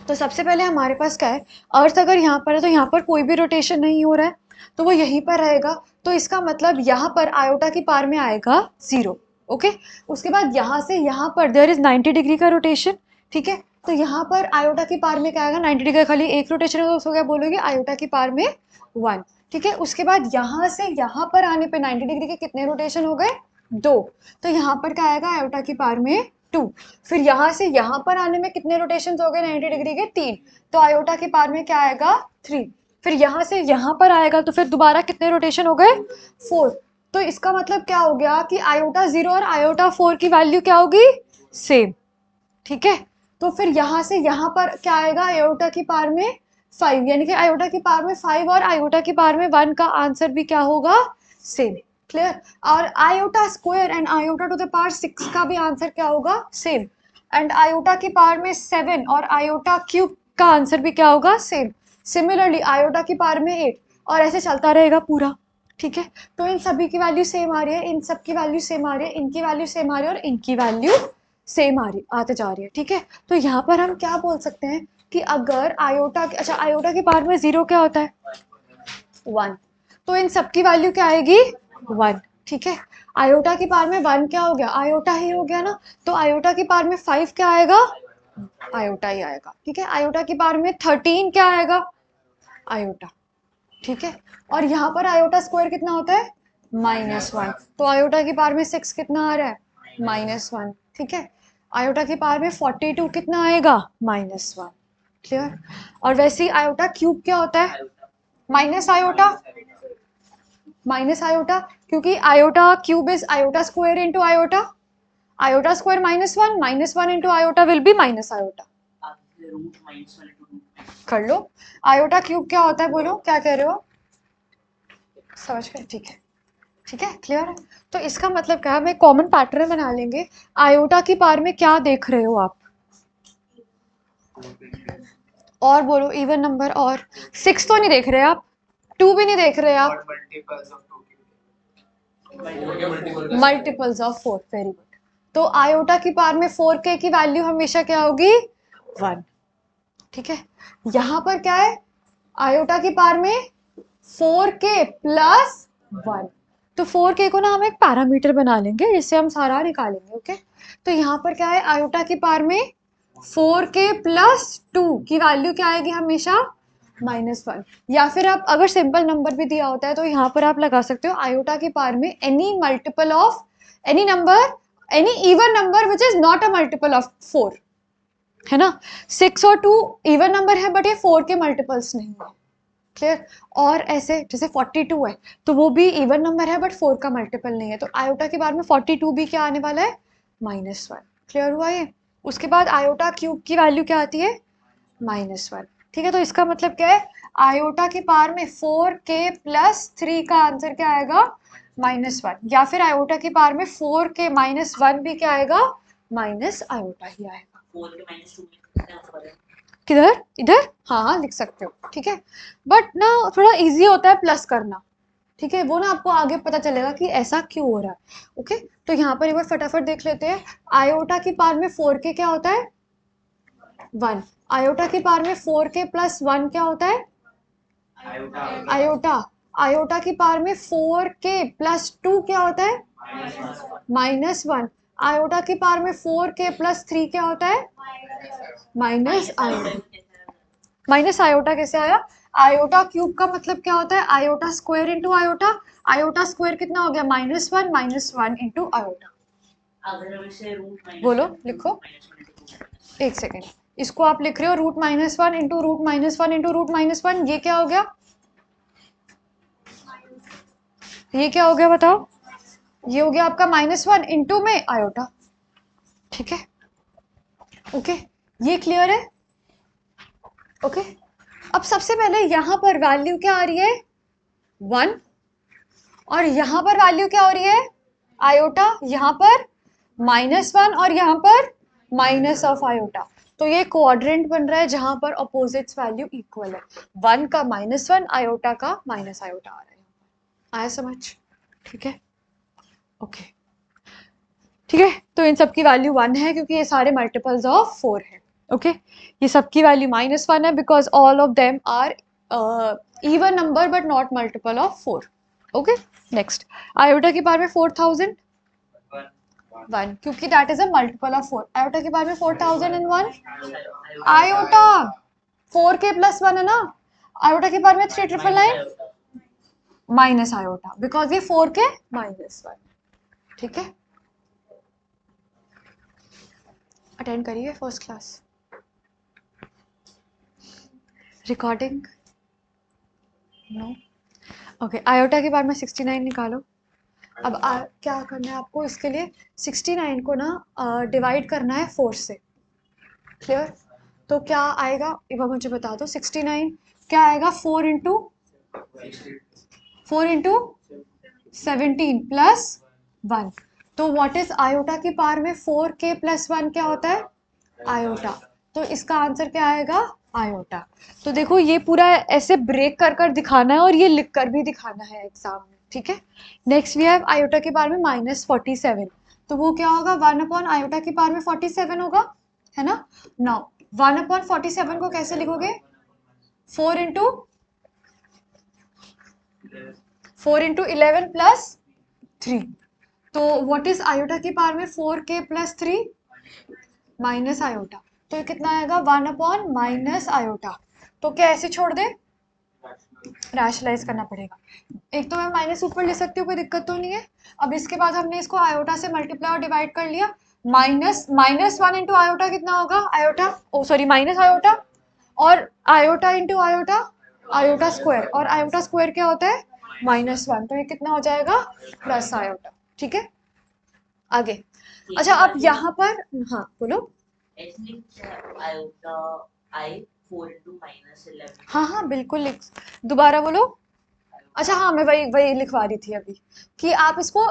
तो सबसे पहले हमारे पास क्या है, अर्थ अगर यहाँ पर है तो यहाँ पर कोई भी रोटेशन नहीं हो रहा है, तो वो यहीं पर रहेगा। तो इसका मतलब यहाँ पर आयोटा की पार में आएगा 0। ओके, उसके बाद यहाँ से यहाँ पर देयर इज 90 डिग्री का रोटेशन। ठीक है, तो यहाँ पर आयोटा की पार में क्या आएगा, 90 डिग्री का खाली एक रोटेशन है, तो उसको क्या बोलोगे, आयोटा की पार में 1। ठीक है, उसके बाद यहाँ से यहाँ पर आने पे 90 डिग्री के कितने रोटेशन हो गए, 2। तो यहाँ पर क्या आएगा, आयोटा की पार में 2। फिर यहाँ से यहाँ पर आने में कितने रोटेशन हो गए 90 डिग्री के, 3। तो आयोटा की पार में क्या आएगा, 3। फिर यहाँ से यहाँ पर आएगा तो फिर दोबारा कितने रोटेशन हो गए, 4। तो इसका मतलब क्या हो गया कि आयोटा 0 और आयोटा 4 की वैल्यू क्या होगी, सेम। ठीक है, तो फिर यहाँ से यहाँ पर क्या आएगा, आयोटा की पार में 5, यानी कि आयोटा की पार में 5 और आयोटा की पार में 1 का आंसर भी क्या होगा, सेम। क्लियर। और iota square and iota to the power 6 का भी आंसर क्या होगा, सेम। एंड आयोटा की पावर में 7 और आयोटा क्यूब का आंसर भी क्या होगा, सेम। सिमिलरली आयोटा की पावर में 8, और ऐसे चलता रहेगा पूरा। ठीक है, तो इन सभी की वैल्यू सेम आ रही है, इन सब की वैल्यू सेम आ रही है, इनकी वैल्यू सेम आ रही है और इनकी वैल्यू सेम आ रही आते जा रही है। ठीक है, तो यहाँ पर हम क्या बोल सकते हैं कि अगर आयोटा, अच्छा आयोटा के पार में 0 क्या होता है, 1। तो इन सब की वैल्यू क्या आएगी, 1। ठीक है, आयोटा की पार में 1 क्या हो गया, आयोटा ही हो गया ना। तो आयोटा की पार में 5 क्या आएगा, आयोटा ही आएगा। ठीक है, आयोटा की पार में 13 क्या आएगा, आयोटा। ठीक है, और यहाँ पर आयोटा स्क्वायर कितना होता है, -1। तो आयोटा की पार में 6 कितना आ रहा है, -1। ठीक है, आयोटा की पार में 42 कितना आएगा, -1। क्लियर। और वैसे ही आयोटा क्यूब क्या होता है, माइनस आयोटा, माइनस आयोटा, क्योंकि iota cube is iota square into iota. Iota square -1, -1 into iota will be minus iota. कर लो। आयोटा क्यूब क्या होता है, बोलो क्या कह रहे हो, समझ गए। ठीक है, ठीक है, क्लियर है। तो इसका मतलब क्या है, हम एक कॉमन पैटर्न बना लेंगे। आयोटा की पार में क्या देख रहे हो आप, और बोलो इवन नंबर, और 6 तो नहीं देख रहे आप, 2 भी नहीं देख रहे आप, मल्टीपल्स ऑफ 4, वेरी गुड। तो आयोटा की पार में 4k की वैल्यू हमेशा क्या होगी, 1। ठीक है, यहां पर क्या है, आयोटा की पार में 4k प्लस 1। तो 4k को ना हम एक पैरामीटर बना लेंगे जिससे हम सारा निकालेंगे। ओके, तो यहाँ पर क्या है, आयोटा की पार में 4k प्लस 2 की वैल्यू क्या आएगी हमेशा, -1। या फिर आप अगर सिंपल नंबर भी दिया होता है तो यहाँ पर आप लगा सकते हो आयोटा की पार में any multiple of any number, any even number which is not a multiple of 4, है ना। 6 और 2 इवन नंबर है बट ये 4 के मल्टीपल्स नहीं है। क्लियर। और ऐसे जैसे 42 है तो वो भी इवन नंबर है बट 4 का मल्टीपल नहीं है, तो आयोटा के बाद में 42 भी क्या आने वाला है, -1। क्लियर हुआ ये। उसके बाद आयोटा क्यूब की वैल्यू क्या आती है, -1। ठीक है, तो इसका मतलब क्या है, आयोटा की पावर में 4k प्लस 3 का आंसर क्या आएगा, -1। या फिर आयोटा की पावर में 4k -1 भी क्या आएगा, माइनस आयोटा ही आएगा। किधर, इधर, हाँ हाँ लिख सकते हो। ठीक है, बट ना थोड़ा इजी होता है प्लस करना। ठीक है, वो ना आपको आगे पता चलेगा कि ऐसा क्यों हो रहा है। ओके, तो यहाँ पर एक बार फटाफट देख लेते हैं। आयोटा की पावर में 4k क्या होता है, 1। आयोटा की पावर में 4k प्लस 1 क्या होता है, आयोटा। आयोटा की पावर में 4k प्लस 2 क्या होता है, -1। आयोटा की पावर में 4k प्लस 3 क्या होता है, माइनस आयोटा। माइनस आयोटा कैसे आया, आयोटा क्यूब का मतलब क्या होता है, iota square into iota. Iota square कितना हो गया, -1 इंटू आयोटा। बोलो लिखो, एक सेकेंड। इसको आप लिख रहे हो √-1 इंटू √-1 इंटू √-1, ये क्या हो गया, ये क्या हो गया बताओ, ये हो गया आपका -1 इंटू में आयोटा। ठीक है, ओके, ये क्लियर है। ओके, अब सबसे पहले यहां पर वैल्यू क्या आ रही है, 1, और यहां पर वैल्यू क्या हो रही है, आयोटा। यहां पर -1 और यहाँ पर माइनस ऑफ आयोटा। तो ये क्वाड्रेंट बन रहा है जहां पर अपोजिट्स वैल्यू इक्वल है, 1 का -1, आयोटा का माइनस आयोटा आ रहा है। आया समझ, ठीक है, ओके। ठीक है, तो इन सब की वैल्यू 1 है क्योंकि ये सारे मल्टीपल्स ऑफ 4 है। ओके ये सबकी वैल्यू -1 है because all of them are even number but not multiple of 4. Okay, next iota की पावर में 4000 1 क्योंकि that is a multiple of 4. iota की पावर में 4001 iota 4k plus 1 है ना. iota की पावर में 3999 माइनस iota बिकॉज ये 4k -1. ठीक है, अटेंड करिए first class recording. No okay, iota के बाद में 69 निकालो. अब क्या करना है आपको इसके लिए, 69 को ना डिवाइड करना है 4 से. क्लियर? तो क्या आएगा एक बार मुझे बता दो. 69 क्या आएगा, 4 इंटू 17 प्लस 1. तो व्हाट इज आयोटा की पावर में 4k प्लस 1 क्या होता है, आयोटा. तो इसका आंसर क्या आएगा, आयोटा. तो देखो ये पूरा ऐसे ब्रेक कर कर दिखाना है और ये लिख कर भी दिखाना है एग्जाम में. ठीक है, नेक्स्ट वी हैव आयोटा के पावर में -47. तो वो क्या होगा, 1 अपॉन आयोटा की पावर में 47 होगा, है ना. नाउ 1 अपॉन 47 को कैसे लिखोगे, 4 इंटू 11 प्लस 3. तो व्हाट इज आयोटा की पावर में 4k प्लस 3 माइनस आयोटा. तो ये कितना आएगा, 1 अपॉन माइनस आयोटा. तो क्या ऐसे छोड़ दे, रैशनलाइज करना पड़ेगा. एक तो मैं माइनस ऊपर ले सकती हूँ, कोई दिक्कत तो नहीं है. अब इसके बाद हमने इसको आयोटा से मल्टीप्लाई और डिवाइड कर लिया. -1 इंटू आयोटा कितना होगा, आयोटा माइनस आयोटा, और iota into iota, iota square, और आयोटा स्क्वायर क्या होता है, -1. तो ये कितना हो जाएगा, प्लस आयोटा. ठीक है, आगे. अच्छा अब यहाँ पर, हाँ बोलो. हाँ हाँ बिल्कुल लिख, दोबारा बोलो. अच्छा हाँ मैं वही वही लिखवा रही थी अभी कि आप इसको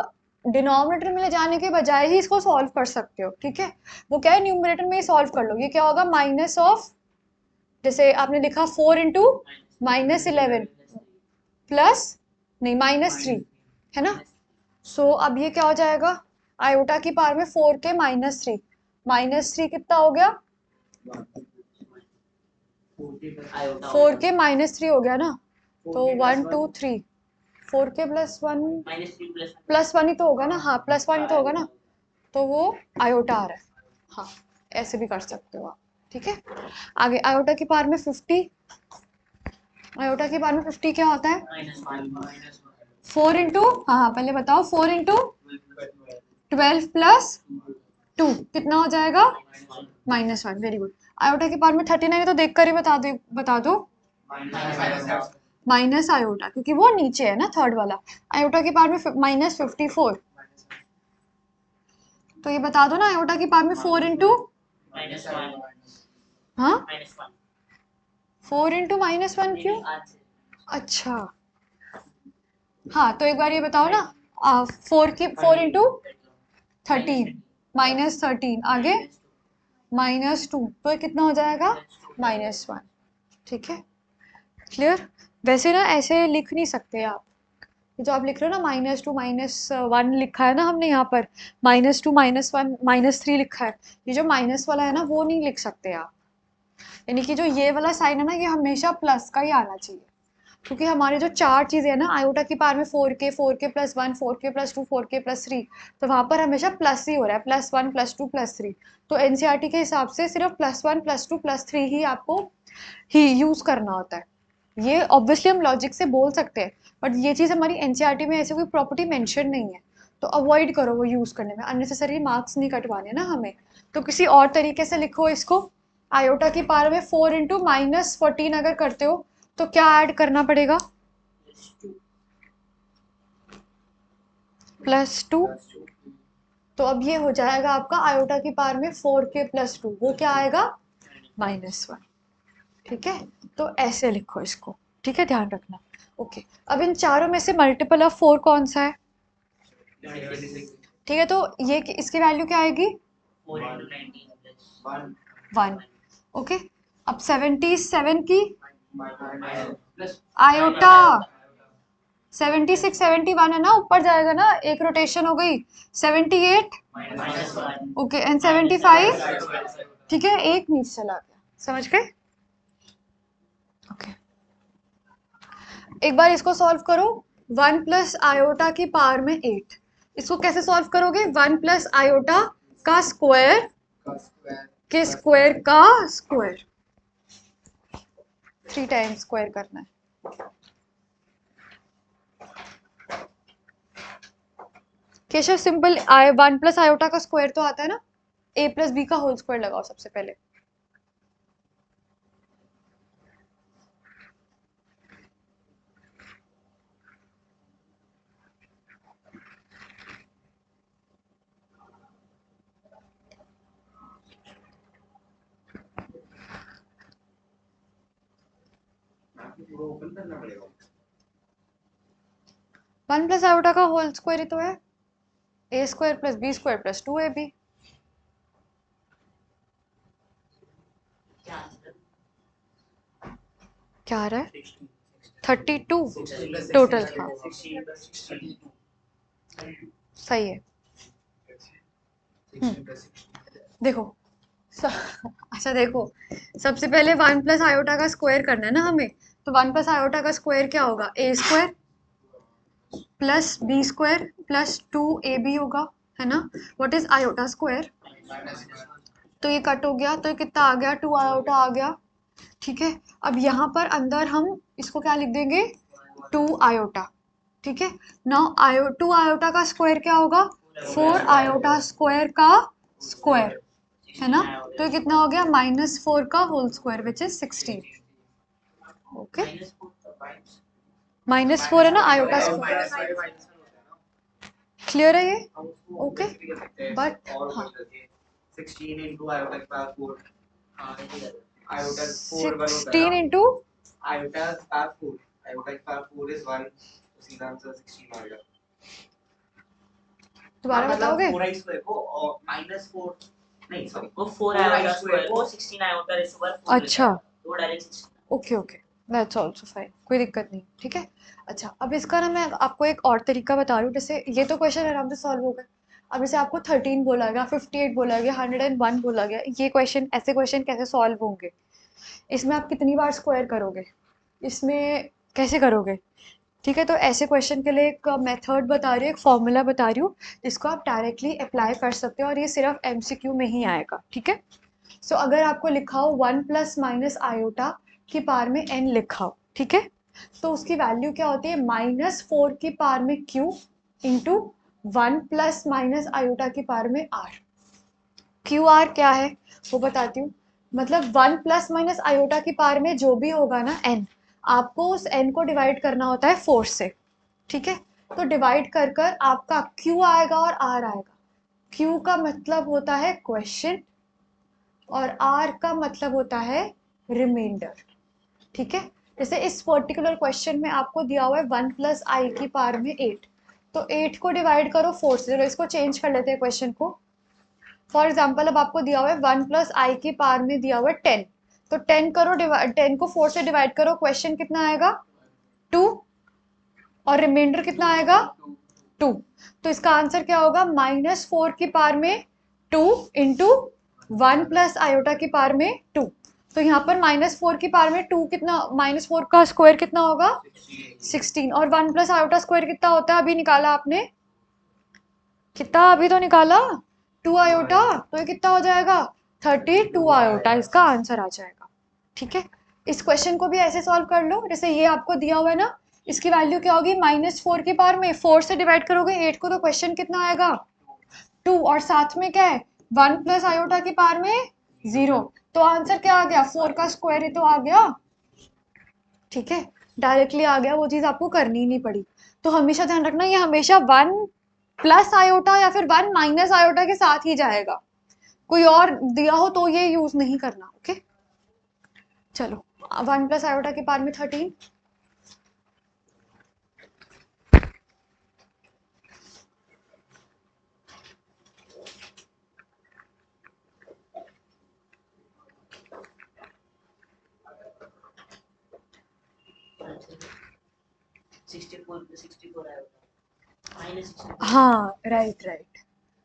डिनोमिनेटर में ले जाने के बजाय ही इसको सॉल्व कर सकते हो. ठीक है, वो क्या है, न्यूमरेटर में ही सॉल्व कर लो. ये क्या होगा, माइनस ऑफ, जैसे आपने लिखा 4 इंटू -11 प्लस नहीं -3 है ना. सो अब ये क्या हो जाएगा, आयोटा की पावर में 4k -3, -3 कितना हो गया, 4k -3 हो गया ना. तो 1 2 3 4k प्लस 1 प्लस 1 ही तो होगा ना. हाँ प्लस 1 ही तो होगा ना. तो वो आयोटा आ रहा है. हाँ ऐसे भी कर सकते हो आप. ठीक है, आगे आयोटा की पावर में 50. आयोटा की पावर में 50 क्या होता है, 4 इंटू, हाँ पहले बताओ, 4 इंटू 12 प्लस 2 कितना हो जाएगा, -1. Very good. आयोटा की पावर में 39 है तो देख कर ही बता दो माइनस आयोटा, क्योंकि वो नीचे है ना थर्ड वाला. आयोटा की पावर में -54. तो ये बता दो ना, आयोटा की पावर में 4 इंटू, हाँ 4 इंटू -1 क्यों, अच्छा हाँ तो एक बार ये बताओ ना, 4 इंटू 13 -13 आगे -2, तो ये कितना हो जाएगा, -1. ठीक है, क्लियर. वैसे ना ऐसे लिख नहीं सकते आप, जो आप लिख रहे हो ना -2 -1 लिखा है ना हमने यहाँ पर, -2 -1 -3 लिखा है. ये जो माइनस वाला है ना वो नहीं लिख सकते आप. यानी कि जो ये वाला साइन है ना ये हमेशा प्लस का ही आना चाहिए, क्योंकि हमारे जो चार चीज़ें हैं ना, आयोटा की पावर में 4k plus 1 4k plus 2 4k plus 3, तो वहाँ पर हमेशा प्लस ही हो रहा है, +1 +2 +3. तो एनसीईआरटी के हिसाब से सिर्फ +1 +2 +3 ही आपको ही यूज़ करना होता है. ये ऑब्वियसली हम लॉजिक से बोल सकते हैं, बट ये चीज़ हमारी एनसीईआरटी में ऐसे कोई प्रॉपर्टी मेंशन नहीं है, तो अवॉइड करो वो यूज़ करने में. अननेसेसरी मार्क्स नहीं कटवाने ना हमें. तो किसी और तरीके से लिखो इसको. आयोटा की पावर में 4 इंटू -14 अगर करते हो तो क्या ऐड करना पड़ेगा, +2. तो अब ये हो जाएगा आपका आयोटा की पावर में 4k प्लस 2, वो क्या आएगा, -1. ठीक है, तो ऐसे लिखो इसको. ठीक है, ध्यान रखना. ओके, अब इन चारों में से मल्टीपल ऑफ 4 कौन सा है, ठीक है. तो ये इसकी वैल्यू क्या आएगी, 1. ओके, अब 77 की आयोटा 76 71 है ना, ऊपर जाएगा ना, एक रोटेशन हो गई. 78 ओके, एंड 75 ठीक है, एक नीचे चला गया, समझ गए? ओके, एक बार इसको सॉल्व करो। 1 प्लस आयोटा की पावर में 8, इसको कैसे सॉल्व करोगे? 1 प्लस आयोटा का स्क्वायर के स्क्वायर का स्क्वायर, 3 टाइम्स स्क्वायर करना है। केशव सिंपल 1 प्लस आयोटा का स्क्वायर तो आता है ना, a प्लस बी का होल स्क्वायर लगाओ सबसे पहले। ओपन करना पड़ेगा। 1 प्लस आयोटा का होल स्क्वायर ही तो है a square plus B square plus 2ab। क्या आ रहा है? 32 टोटल, हाँ सही है। देखो अच्छा देखो, सबसे पहले 1 प्लस आयोटा का स्क्वायर करना है ना हमें, तो 1 प्लस आयोटा का स्क्वायर क्या होगा? a square plus B square plus 2ab होगा, है ना? What is iota square? तो ये कट हो गया, तो ये कितना आ गया? 2 आयोटा आ गया। ठीक है, अब यहाँ पर अंदर हम इसको क्या लिख देंगे? 2 आयोटा। ठीक है, नाउ 2 आयोटा का स्क्वायर क्या होगा? 4 आयोटा स्क्वायर का स्क्वायर, है ना? तो ये कितना हो गया? -4 का whole square which is 16। Okay, -4 है ना आयोटा स्क्वायर, क्लियर है ये? ओके, बट हाँ 16 into iota के पावर 4, iota 4 1 होता है 16 इंटू iota पावर 4, iota के पावर 4 is 1, तो सीधा आंसर 16 आएगा। दोबारा बताओगे? 4 आई स्क्वायर को और -4 नहीं सॉरी वो 4 आयोटा स्क्वायर को 16 आयोटा रेशो पर 4 अच्छा, तो direct 16। Okay okay, that's also fine, कोई दिक्कत नहीं। ठीक है, अच्छा अब इसका ना मैं आपको एक और तरीका बता रही हूँ। जैसे ये तो क्वेश्चन आराम से सॉल्व हो गए, अब जैसे आपको 13 बोला गया, 58 बोला गया, 101 बोला गया, ये क्वेश्चन, ऐसे क्वेश्चन कैसे सॉल्व होंगे? इसमें आप कितनी बार स्क्वायर करोगे? इसमें कैसे करोगे? ठीक है, तो ऐसे क्वेश्चन के लिए एक मेथड बता रही हूँ, एक फॉर्मूला बता रही हूँ, जिसको आप डायरेक्टली अप्लाई कर सकते हो और ये सिर्फ एमसीक्यू में ही आएगा। ठीक है, सो अगर आपको लिखा हो 1 प्लस आयोटा की पावर में n लिखा हो, ठीक है, तो उसकी वैल्यू क्या होती है? -4 की पावर में q इंटू 1 प्लस आयोटा की पावर में r। क्यू आर क्या है वो बताती हूँ। मतलब 1 प्लस आयोटा की पावर में जो भी होगा ना n, आपको उस n को डिवाइड करना होता है 4 से। ठीक है, तो डिवाइड कर कर आपका q आएगा और r आएगा। q का मतलब होता है क्वेश्चन और r का मतलब होता है रिमाइंडर। ठीक है, जैसे इस पर्टिकुलर क्वेश्चन में आपको दिया हुआ है 1 प्लस आई की पावर में 8, तो 8 को डिवाइड करो 4 से। चलो इसको चेंज कर लेते हैं क्वेश्चन को। फॉर एग्जाम्पल अब आपको दिया हुआ है 1 प्लस आई की पावर में दिया हुआ है 10, तो 10 करो, 10 को 4 से डिवाइड करो, क्वेश्चन कितना आएगा? 2, और रिमाइंडर कितना आएगा? 2। तो इसका आंसर क्या होगा? -4 की पावर में 2 इंटू 1 प्लस आयोटा की पावर में 2। तो यहाँ पर -4 की पावर में 2 कितना, -4 का स्क्वायर कितना होगा? 16। और 1 प्लस आयोटा स्क्वायर कितना होता है? अभी निकाला आपने, कितना अभी तो निकाला? 2 आयोटा, तो ये कितना हो जाएगा? 32 आयोटा इसका आंसर आ जाएगा। ठीक है, इस क्वेश्चन को भी ऐसे सॉल्व कर लो, जैसे ये आपको दिया हुआ है ना, इसकी वैल्यू क्या होगी? -4 की पावर में 4 से डिवाइड करोगे 8 को, तो क्वेश्चन कितना आएगा? 2, और साथ में क्या है? 1 प्लस आयोटा की पावर में 0, तो आंसर क्या आ गया? 4 का स्क्वायर ही तो आ गया। ठीक है, डायरेक्टली आ गया, वो चीज आपको करनी ही नहीं पड़ी। तो हमेशा ध्यान रखना, ये हमेशा 1 प्लस आयोटा या फिर 1 माइनस आयोटा के साथ ही जाएगा, कोई और दिया हो तो ये यूज नहीं करना। ओके, चलो 1 प्लस आयोटा की पावर में 13, हाँ राइट राइट,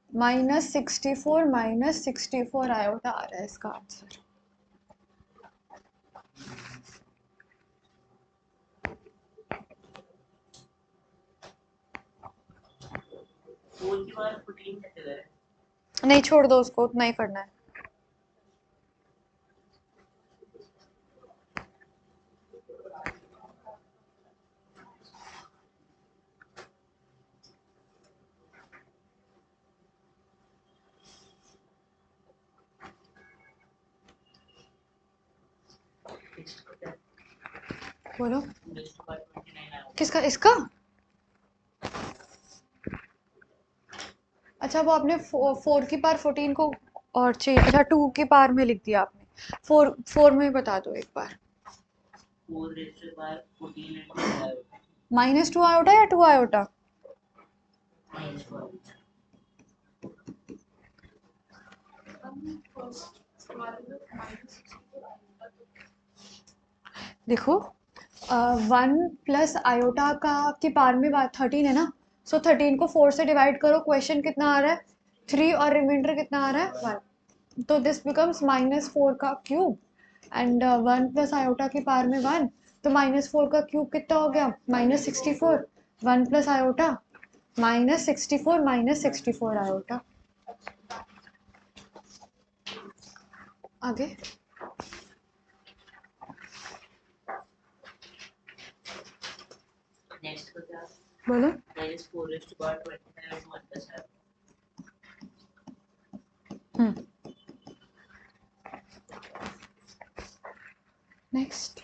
-64 आयोटा आ रहा है इसका आंसर। फोर की बार 14 कैसे करें? नहीं, छोड़ दो उसको, उतना ही करना है। बोलो। 29 आया। किसका? इसका? अच्छा, वो आपने 4 की पावर 14 को और चेंज, अच्छा 2 की पावर में लिख दिया आपने। 4 में बता दो एक बार। 4 raised to the power 14 into iota. -2 iota या 2 आयोटा? -2। देखो, 1 प्लस आयोटा का की पावर में 13 है ना, सो 13 को 4 से डिवाइड करो, क्वेश्चन कितना आ रहा है? 3 और रिमाइंडर कितना आ रहा है? 1। तो दिस बिकम्स -4 का क्यूब एंड 1 प्लस आयोटा की पावर में 1, तो -4 का क्यूब कितना हो गया? -64। 1 प्लस आयोटा -64 आयोटा। आगे नेक्स्ट का क्या? बोलो। -4 raised to the power 29 into 1 plus iota. Next.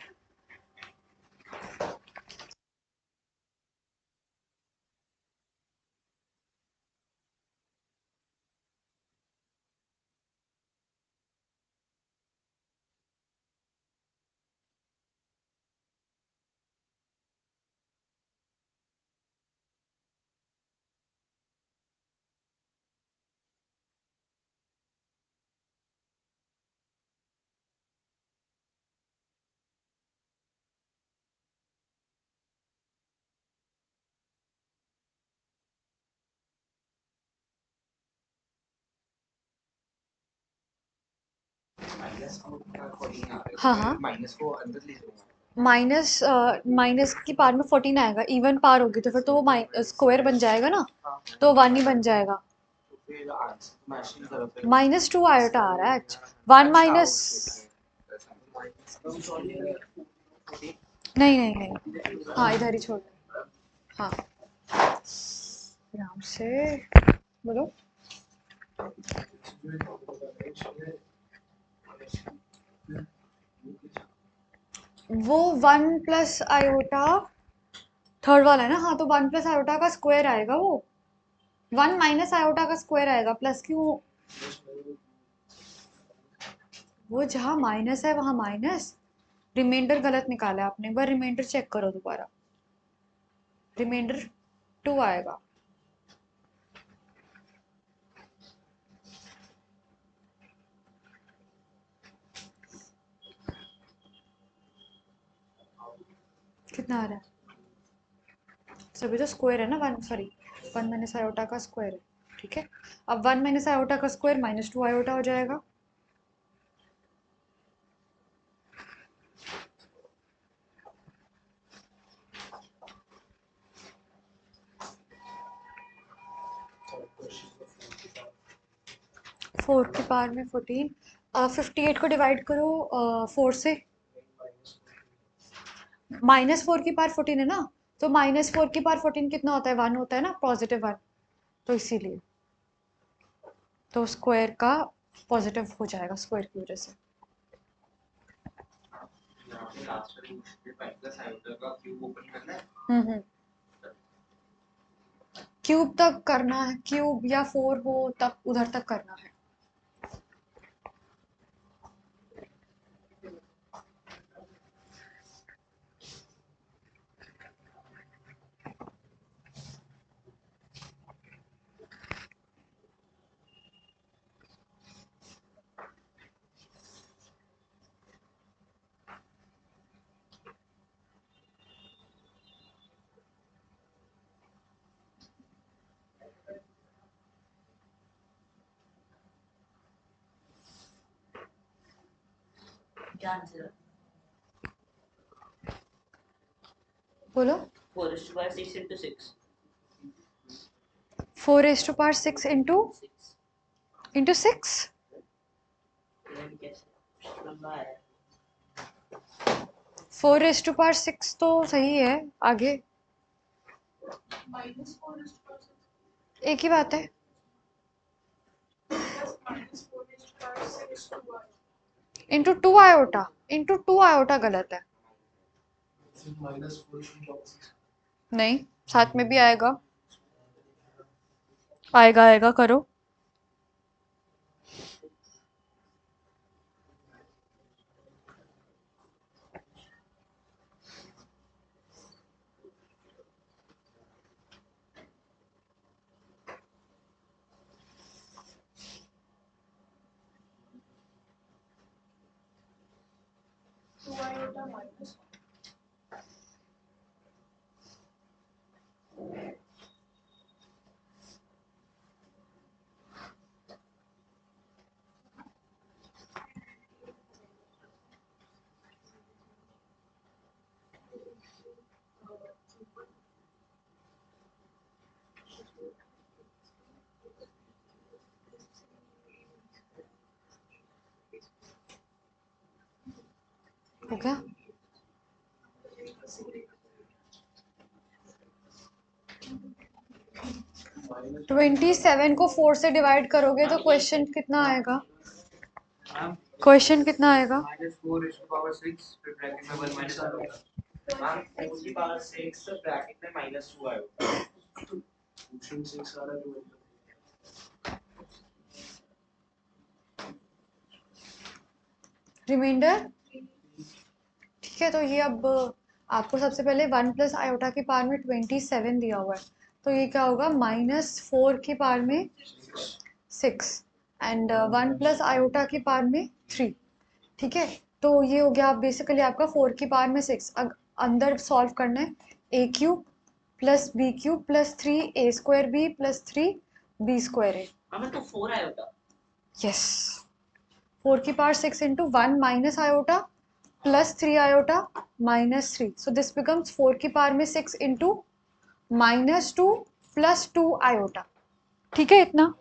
हाँ हाँ, माइनस को अंदर ले लूंगा। माइनस की पावर में 14 आएगा, इवन पावर होगी तो फिर तो वो स्क्वायर बन जाएगा ना, तो 1 ही बन जाएगा। तो फिर आंसर मैचिंग करो फिर। -2 आयोटा आ रहा है। 1 माइनस, नहीं नहीं नहीं, हाँ इधर ही छोड़ दो। हाँ, आराम से बोलो। वो 1 प्लस आयोटा थर्ड वाला है ना, हाँ तो 1 प्लस आयोटा का स्क्वायर आएगा वो। 1 माइनस आयोटा का स्क्वायर आएगा, प्लस क्यों? वो जहाँ माइनस है वहां माइनस, रिमाइंडर गलत निकाला है आपने, एक बार रिमाइंडर चेक करो दोबारा। रिमाइंडर 2 आएगा। कितना आ रहा है? सभी तो स्क्वायर है ना, 1 सॉरी 1 माइनस आयोटा का स्क्वायर है, ठीक है। अब 1 माइनस आयोटा का स्क्वायर -2 आयोटा हो जाएगा। फोर की पावर में 14, 58 को डिवाइड करो 4 से। -4 की पावर 14 है ना, तो -4 की पावर 14 कितना होता है? 1 होता है ना, +1, तो इसीलिए तो स्क्वायर का पॉजिटिव हो जाएगा स्क्वायर की वजह से। यहाँ पे लास्ट वाली फाइव प्लस आयोटा का क्यूब ओपन करना है। हम्म, क्यूब तक करना है, क्यूब या 4 हो तब उधर तक करना है। क्या आंसर? बोलो। 4 is to power 6 into 6. 4 raised to power 6 into 6. 6। कैसे लंबा है? 4 raised to power 6 तो सही है, आगे -4 is to power 6 एक ही बात है। plus -4 is to power 6 to 1. Into 2 iota, into 2 iota गलत है। -4 is to power 6. नहीं, साथ में भी आएगा, आएगा आएगा, करो। Two iota minus हो गया। 27 को 4 से डिवाइड करोगे तो क्वेश्चन कितना आएगा? क्वेश्चन कितना आएगा? -4 is to power 6 फिर ब्रैकेट में 1 minus आयोटा. मैम 4 की पावर 6 ब्रैकेट में -2 आएगा. ऑप्शन 6 आ रहा है जो रिमाइंडर, ठीक है। तो ये अब आपको सबसे पहले 1 प्लस आयोटा की पावर में 27 दिया हुआ है, तो ये क्या होगा? -4 की पावर में 6 एंड 1 प्लस आयोटा की पावर में 3, ठीक है। तो ये हो गया बेसिकली आपका 4 की पावर में 6। अंदर सॉल्व करना है, a cube plus b cube plus 3 a square b plus 3 b square a. हमें तो 4 आया होता. यस, 4 की power 6 into 1 minus iota plus 3 iota minus 3, so this becomes 4 की पावर में 6 इंटू -2 प्लस 2 आयोटा, ठीक है इतना।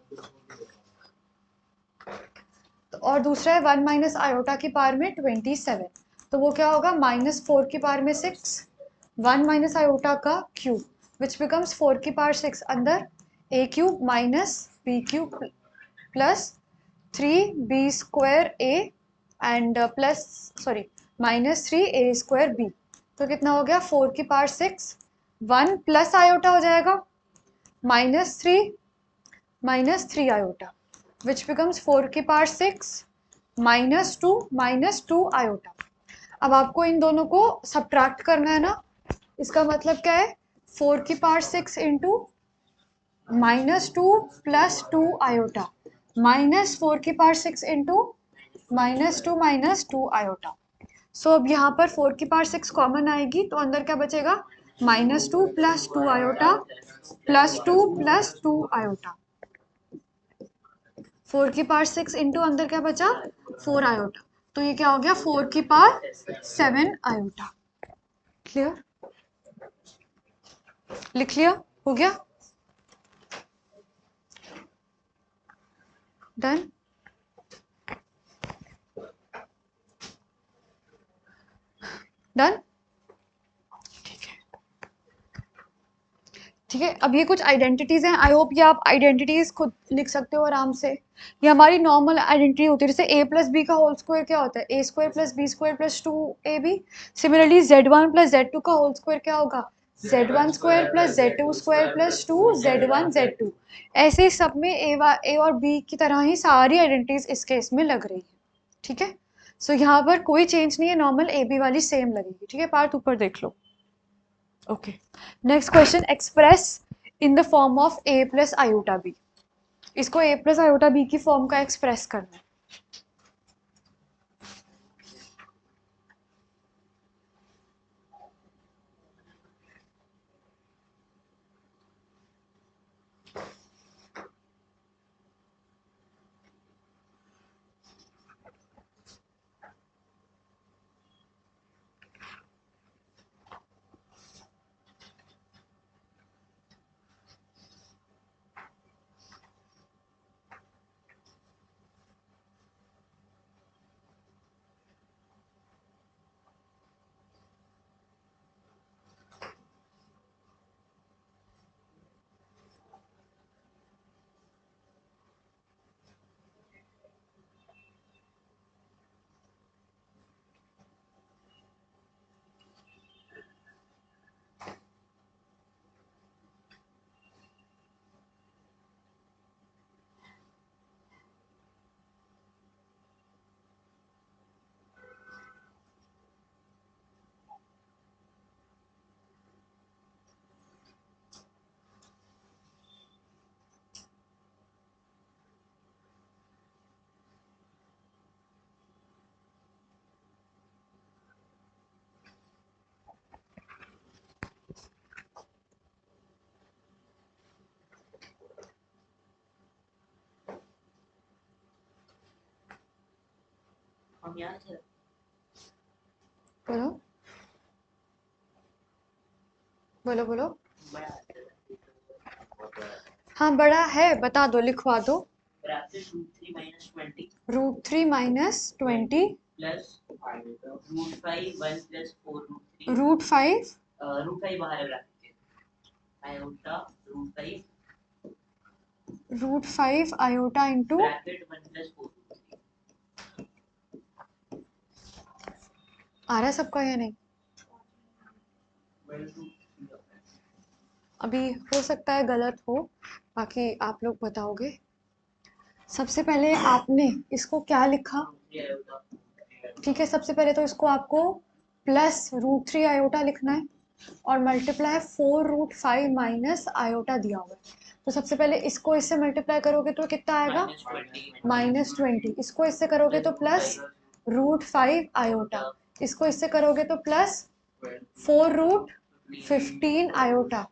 और दूसरा है 1 माइनस आयोटा की पावर में 27, तो वो क्या होगा? -4 की पावर में 6 1 माइनस आयोटा का क्यूब विच बिकम्स 4 की पावर 6 अंदर a cube minus b cube plus 3b square a and plus -3 a square b। तो कितना हो गया? 4 की पावर 6 1 प्लस आयोटा हो जाएगा -3 आयोटा विच बिकम्स 4 की पावर 6 -2 आयोटा। अब आपको इन दोनों को सब्ट्रैक्ट करना है ना, इसका मतलब क्या है? 4 की पावर 6 इंटू -2 प्लस 2 आयोटा -4 की पावर 6 इंटू -2 आयोटा। सो अब यहाँ पर 4 की पावर 6 कॉमन आएगी, तो अंदर क्या बचेगा? -2 plus 2 iota plus 2 plus 2 iota. 4 की पावर 6 इंटू अंदर क्या बचा? 4 आयोटा, तो ये क्या हो गया? 4 की पावर 7 आयोटा। क्लियर? लिख लिया? हो गया? डन? डन? ठीक है। अब ये कुछ आइडेंटिटीज हैं, आई होप ये आप आइडेंटिटीज खुद लिख सकते हो आराम से। ये हमारी नॉर्मल आइडेंटिटी होती है, जैसे a प्लस बी का होल स्क्वायर क्या होता है? A square plus B square plus 2ab। Similarly z1 plus z2 का होल स्क्वायर क्या होगा? z1 square plus z2 square plus 2 z1 z2। ऐसे सब में a और b की तरह ही सारी आइडेंटिटीज इस केस में लग रही है, ठीक है। सो यहाँ पर कोई चेंज नहीं है, नॉर्मल ए बी वाली सेम लगेगी, ठीक है। पार्ट ऊपर देख लो। Okay, next question, express in the form of a plus iota b। इसको a प्लस आयोटा b की फॉर्म का एक्सप्रेस करना है। हम यहाँ थे बोलो बोलो बोलो। बड़ा हाँ बड़ा है, बता दो, लिखवा दो। ब्रैकेट √3 - 20 √3 - 20 प्लस √5 1 प्लस 4 √3 √5 √5 बाहर है ब्रैकेट के iota √5 √5 iota into bracket 1 plus 4 आ रहा है सबका या नहीं? अभी हो सकता है गलत हो, बाकी आप लोग बताओगे। सबसे पहले आपने इसको क्या लिखा? आयोटा ठीक है, सबसे पहले तो इसको आपको प्लस √3 आयोटा लिखना है और मल्टीप्लाई 4 √5 माइनस आयोटा दिया हुआ है। तो सबसे पहले इसको इससे मल्टीप्लाई करोगे तो कितना आएगा? -20। इसको इससे करोगे तो प्लस √5 आयोटा। इसको इससे करोगे तो प्लस 4 √15 आयोटा।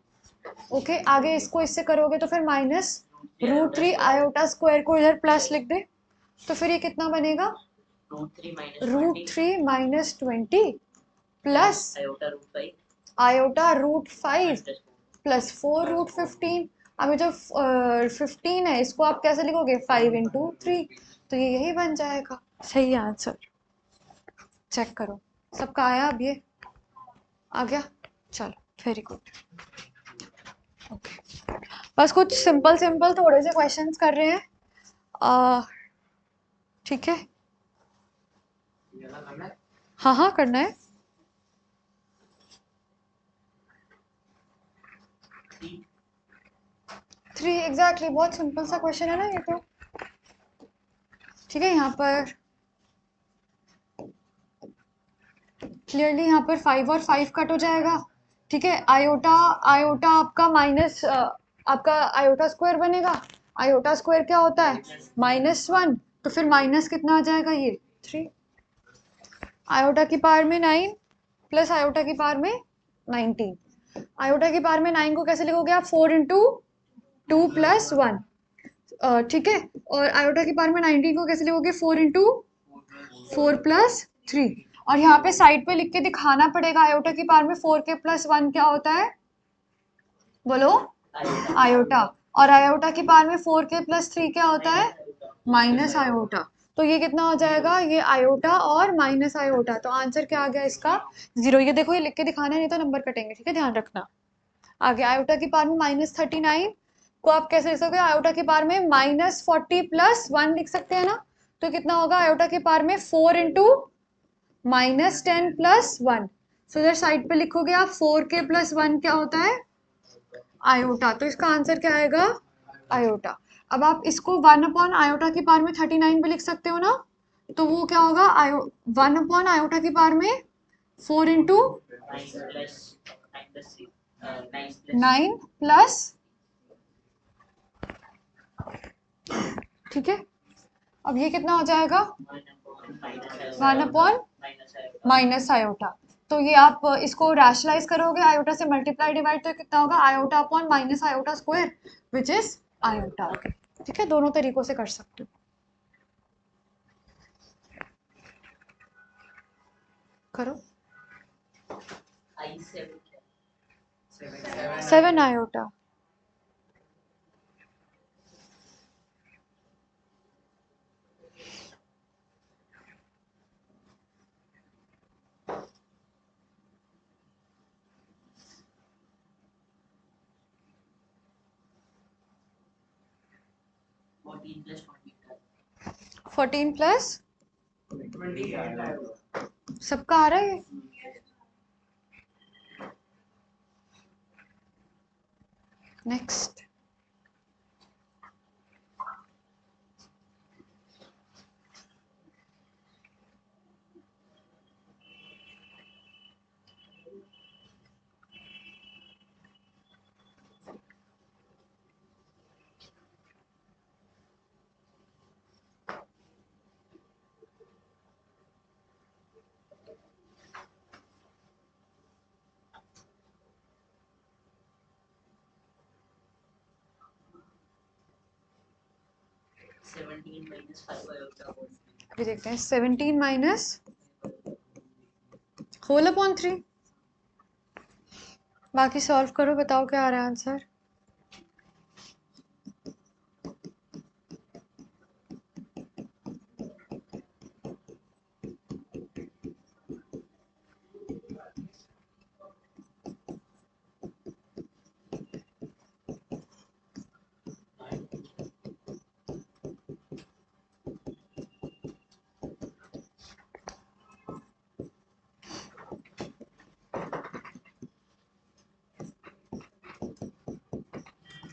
ओके, आगे इसको इससे करोगे तो फिर माइनस √3 आयोटा स्क्वायर को इधर प्लस लिख दे, तो फिर ये कितना बनेगा? √3 - 20 प्लस आयोटा √5 √5 प्लस 4 √15। अभी जो 15 है इसको आप कैसे लिखोगे? 5 × 3, तो ये यही बन जाएगा। सही आंसर। चेक करो सबका आया? अब ये आ गया, चलो वेरी गुड। ओके, बस कुछ सिंपल सिंपल थोड़े से क्वेश्चंस कर रहे हैं। ठीक है, हाँ हाँ करना है। 3 एग्जैक्टली, बहुत सिंपल सा क्वेश्चन है ना ये तो। ठीक है, यहाँ पर क्लियरली यहाँ पर 5 और 5 कट हो जाएगा। ठीक है, आयोटा आयोटा आपका माइनस आपका आयोटा स्क्वायर बनेगा। आयोटा स्क्वायर क्या होता है? -1, तो फिर माइनस कितना आ जाएगा? ये 3। आयोटा की पावर में 9 प्लस आयोटा की पावर में 19। आयोटा की पावर में 9 को कैसे लिखोगे आप? 4 × 2 + 1। ठीक है, और आयोटा की पावर में 19 को कैसे लिखोगे? 4 × 4 + 3। और यहाँ पे साइड पे लिख के दिखाना पड़ेगा आयोटा की पावर में 4 के + 1 क्या होता है? बोलो। आयोटा। और आयोटा की पावर में 4 के + 3 क्या होता है? Minus iota. तो ये कितना हो जाएगा? ये आयोटा और माइनस आयोटा। तो आंसर क्या आ गया इसका? 0। ये देखो, ये लिख के दिखाना है, नहीं तो नंबर कटेंगे। ठीक है, ध्यान रखना। आगे आयोटा की पावर में -39 को आप कैसे लिख सकते हो? आयोटा की पावर में -40 + 1 लिख सकते हैं ना। तो कितना होगा आयोटा की पावर में? 4 × -10 + 1। सो इधर साइड पे लिखोगे आप 4 के + 1 क्या होता है? आयोटा। तो इसका आंसर क्या आएगा? आयोटा। अब आप इसको 1 आयोटा की पावर में 39 भी लिख सकते हो ना, तो वो क्या होगा? 1 आयोटा की पावर में 4 × 9 प्लस, ठीक है। अब ये कितना हो जाएगा? 1 - आयोटा। तो ये आप इसको रैशनलाइज करोगे, आयोटा से मल्टीप्लाई डिवाइड, तो कितना होगा? Iota upon minus iota square which is iota. ठीक है, दोनों तरीकों से कर सकते हो। करो। 7 आयोटा। +20 14 प्लस सबका आ रहा है? नेक्स्ट। -5 आयोटा अभी देखते हैं 17 माइनस होल अपॉन 3। बाकी सॉल्व करो, बताओ क्या आ रहा है आंसर।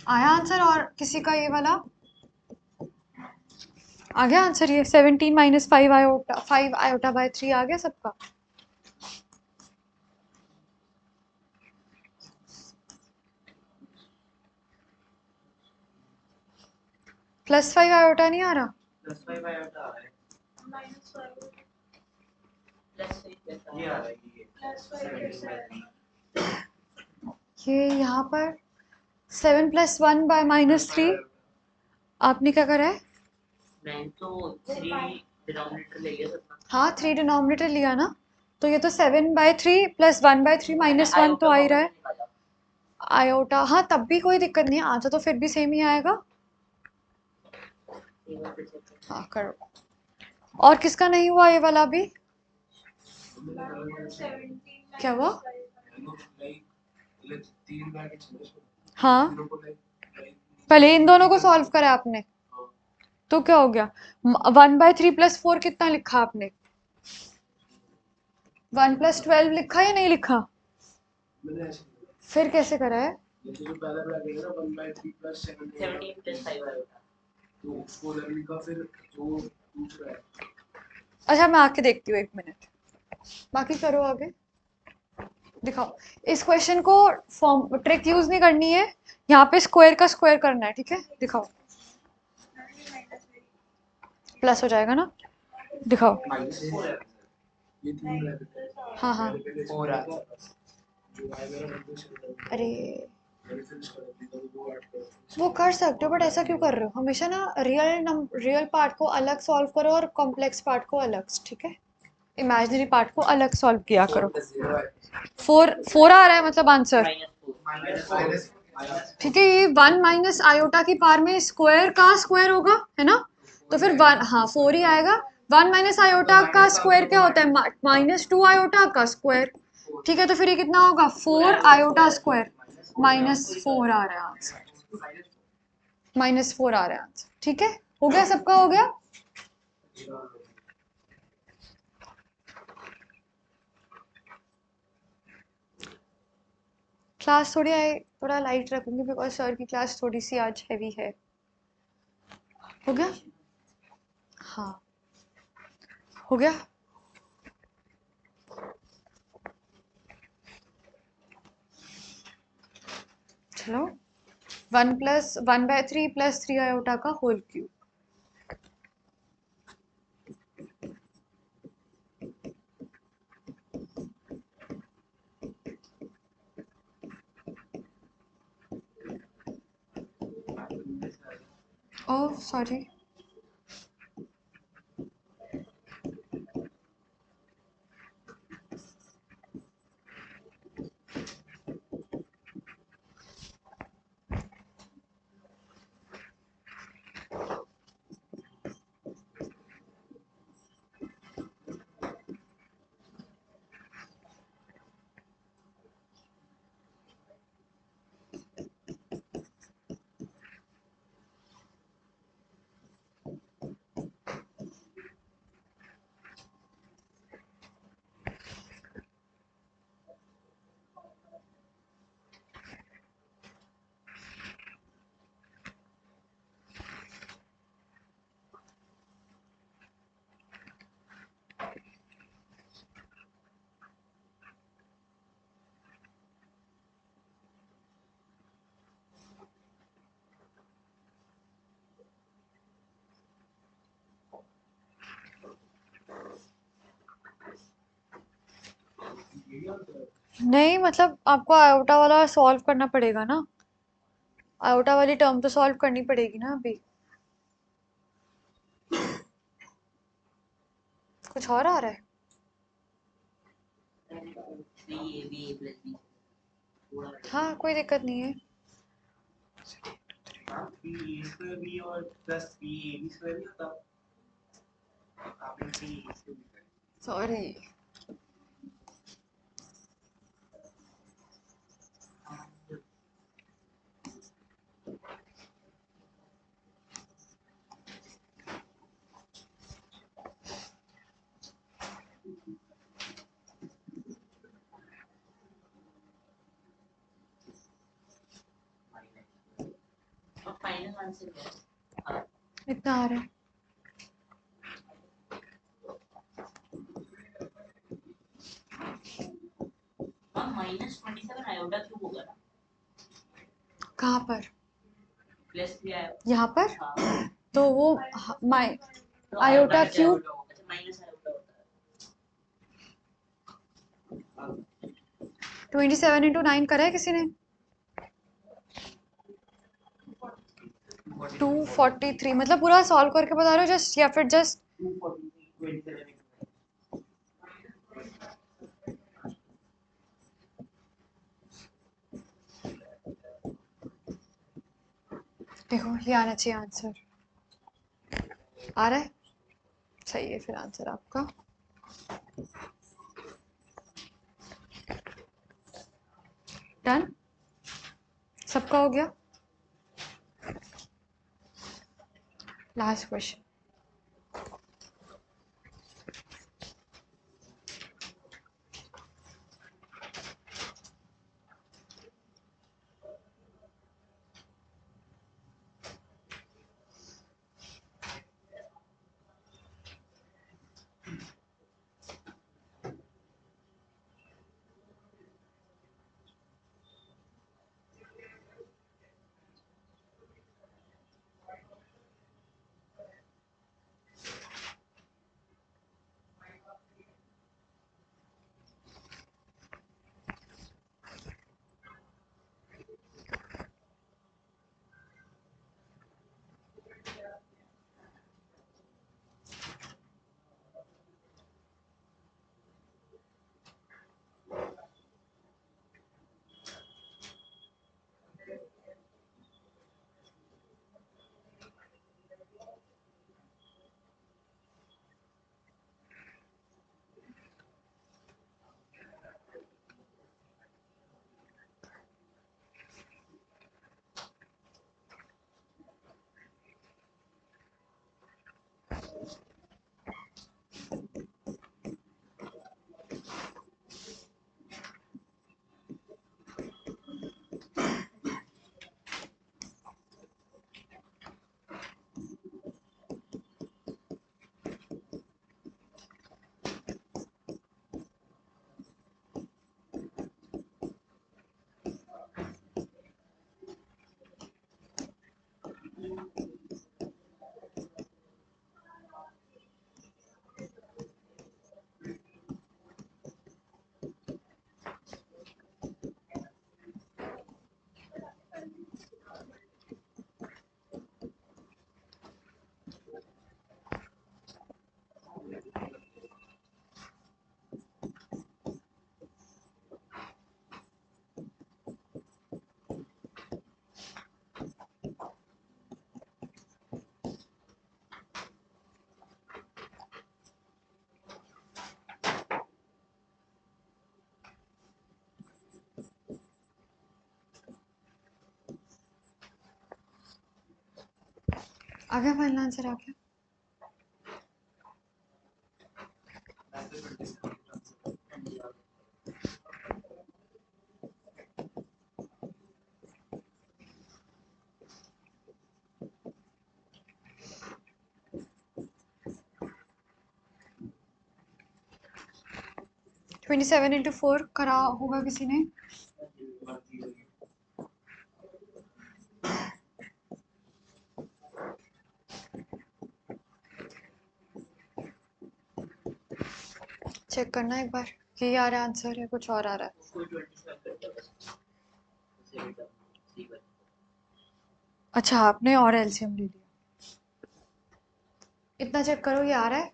आया आंसर? और किसी का ये वाला आ गया आंसर? ये 17 माइनस 5 आयोटा बाय 3 आ गया सबका? +5 आयोटा नहीं आ रहा? +5 आयोटा आ रहा है, -5 +3 ये आ रहा है ये +5 कैसे आएगा? ये यहाँ पर 7 + 1 बाय -3। आपने क्या करा है? मैंने तो 3 डिनोमिनेटर ले लिया सबका। हाँ 3 डिनोमिनेटर लिया ना, तो ये तो 7/3 + 1/3 -1 तो आ ही रहा है। आयोटा, हाँ तब भी कोई दिक्कत नहीं है, आंसर तो फिर भी सेम ही आएगा। हाँ करो। और किसका नहीं हुआ ये वाला अभी? -17 क्या हुआ? तीन ब्रैकेट है इसमें, हाँ तीनों को पहले इन दोनों को सॉल्व करा आपने, तो क्या हो गया? 1/3 + 4 कितना लिखा आपने? 1 + 12 लिखा या नहीं लिखा? मैंने ऐसे किया। फिर कैसे करा है? जैसे जो पहला ब्रैकेट है ना 1/3 + 17 + 5 आयोटा। तो उसको अलग लिखा, फिर जो दूसरा है अच्छा मैं आके देखती हूँ 1 मिनट, बाकी करो आगे। दिखाओ। इस क्वेश्चन को फॉर्म ट्रिक यूज नहीं करनी है, यहाँ पे स्क्वायर का स्क्वायर करना है, ठीक है? दिखाओ, प्लस हो जाएगा ना? दिखाओ। -4 है ये तीन ब्रैकेट हाँ हाँ। 4 है जो आएगा ना अरे मैंने फिर इसका रख दिया, तो 2 ऐड करो। वो कर सकते हो, बट ऐसा क्यों कर रहे हो? हमेशा ना रियल पार्ट को अलग सॉल्व करो और कॉम्प्लेक्स पार्ट को अलग, ठीक है? इमेजिनरी पार्ट को अलग सॉल्व किया करो। 4 आ रहा है मतलब आंसर, ठीक है? ये 1 माइनस आयोटा की पावर में स्क्वायर का स्क्वायर होगा, है ना? तो फिर 1, हाँ 4 ही आएगा। 1 माइनस आयोटा का स्क्वायर क्या होता है? -2 आयोटा का स्क्वायर, ठीक है? तो फिर ये कितना होगा? 4 आयोटा स्क्वायर -4 आ रहा है आंसर, -4 आ रहा है आंसर, ठीक है? हो गया, सबका हो गया। क्लास थोड़ा लाइट रखूंगी बिकॉज सर की क्लास थोड़ी सी आज हैवी है। हो गया? हाँ हो गया। चलो 1 + 1/3 + 3 आयोटा का होल क्यूब। Oh sorry. नहीं मतलब आपको आयोटा वाला सॉल्व करना पड़ेगा ना, आयोटा वाली टर्म तो सॉल्व करनी पड़ेगी ना अभी। कुछ और आ रहा है? 3ab plus b थोड़ा हाँ कोई दिक्कत नहीं है। हाँ, 3a² b और प्लस 3ab² भी होता। आपने 3a² भी करा। सॉरी। और फाइनल आंसर क्या है? हाँ इतना आ रहा है। -27 आयोटा क्यूब होगा ना, कहाँ पर? +3 आया। यहाँ पर? हाँ तो वो माइ तो आयोटा माइनस क्यूब आयोटा होगा, अच्छा माइनस आयोटा होता है। 27 इंटू 9 करा है किसी ने? 243 मतलब पूरा सॉल्व करके बता रहे हो जस्ट, या फिर जस्ट 240 देखो ये आना चाहिए आंसर। आ रहा है? सही है फिर आंसर आपका। डन? सबका हो गया? Last question. आ गया फाइनल आंसर? आ गया? आंसर। 27 इंटू 4 करा होगा किसी ने? चेक करना एक बार कि आ रहा है आंसर या कुछ और आ रहा है। कोई 27 करता है बस उसे बेटा 3 बार अच्छा आपने और एलसीएम ले लिया। इतना चेक करो ये आ रहा है?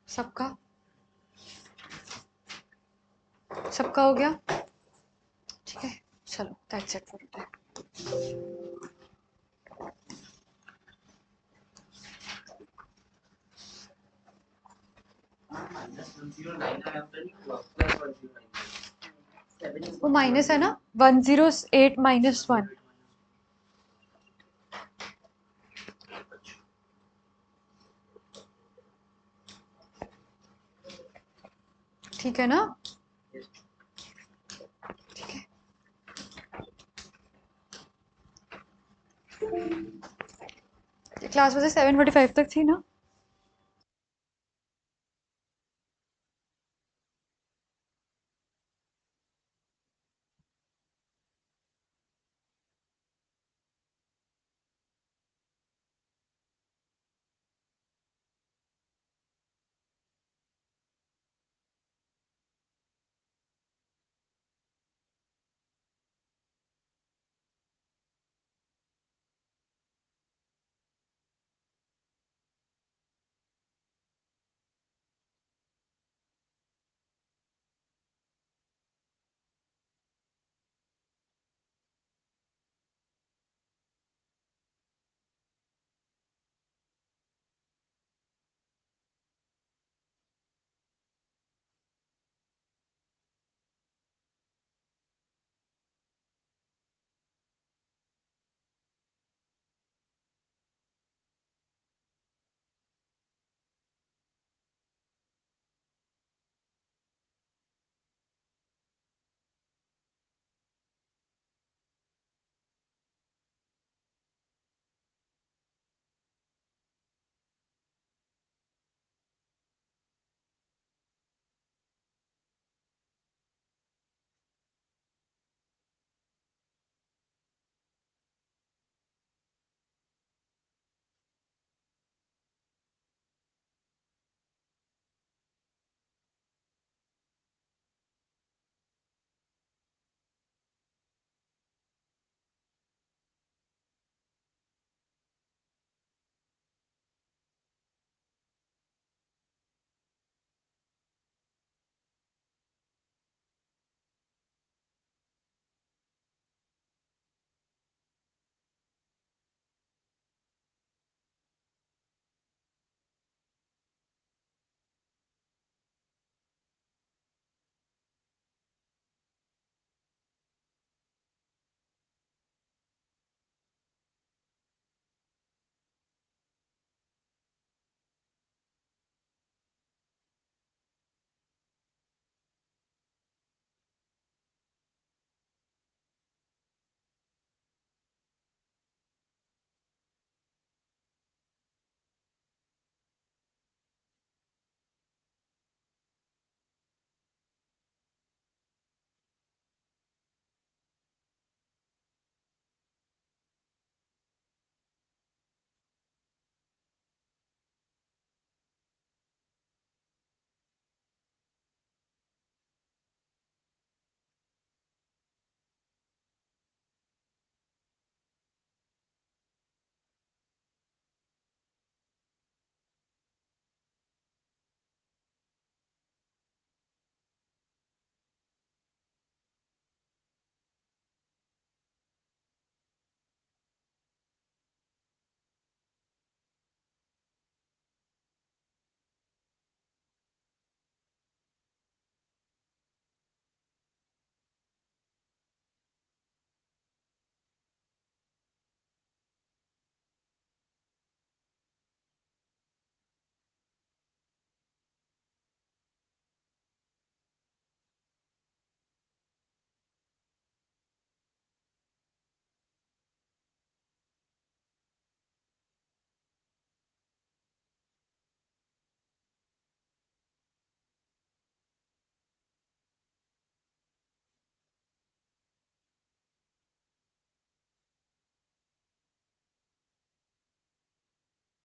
सबका सबका हो गया, ठीक है। चलो दैट्स इट फॉर टुडे। -109 आया होता नहीं हुआ, +109 वो माइनस है ना, 108 माइनस 1। ठीक है ना, ठीक है। क्लास वैसे 7:45 तक थी ना।